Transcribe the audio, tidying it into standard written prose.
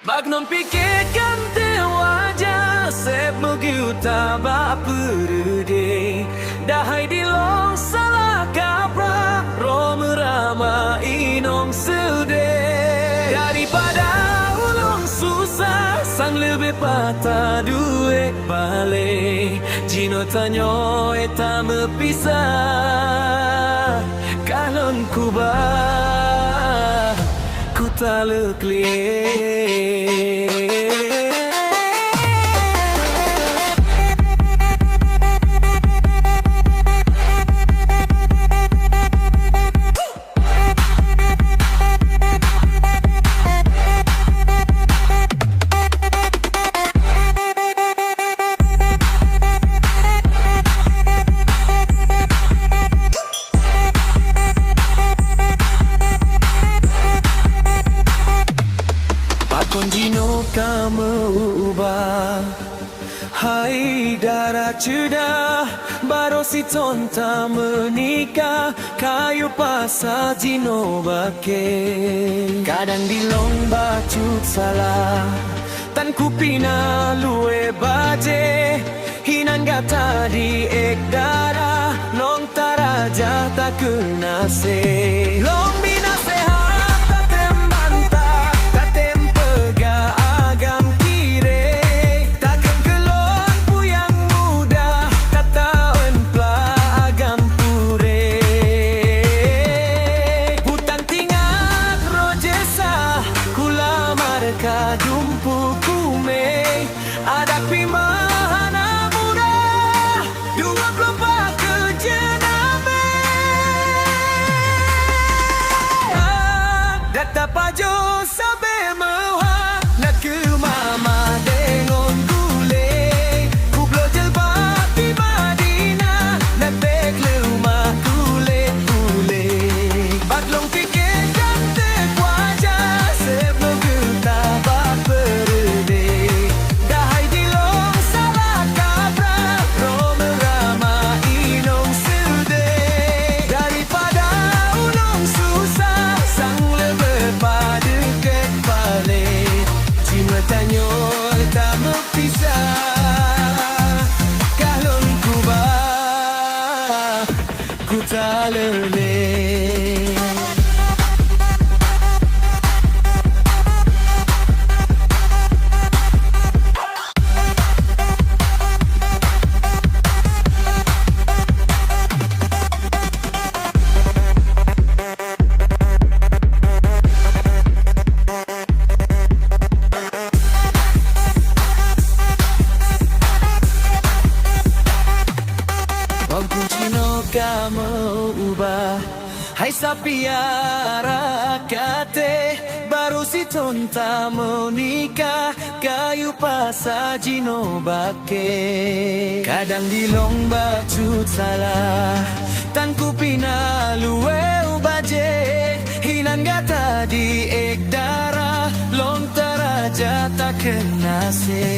Bagnon pikirkan tewaja sep megiuta baperude dahai di long salah kapra rom rama inong sude daripada ulung susah sang lebih patah duit balik jino tanyo eta mepisah kalon kubah ku tak leklier. Konjino kamu ubah hai darah cudah baru si tonta menikah kayu pasal jino bake kadang di long bacut salah tan kupina luwe baje hinan gata di ek darah long taraja tak kena se long bina sehat jumpu kume ada pimahana muda 24 kejename data pajo sabe mewa nak ke mama dengon gule ku blojel di Madinah nak bek rumah gule gule batlong pikir kante kuaja sebelum tanyo tak berpisah kalon kubah ku tak leleh. Kamu ubah hai sapiara kate baru si tonta menikah kayu pasa jino bake kadang di long bacut salah tan kupina luwe ubaje hinan gata di ek darah long taraja tak kena se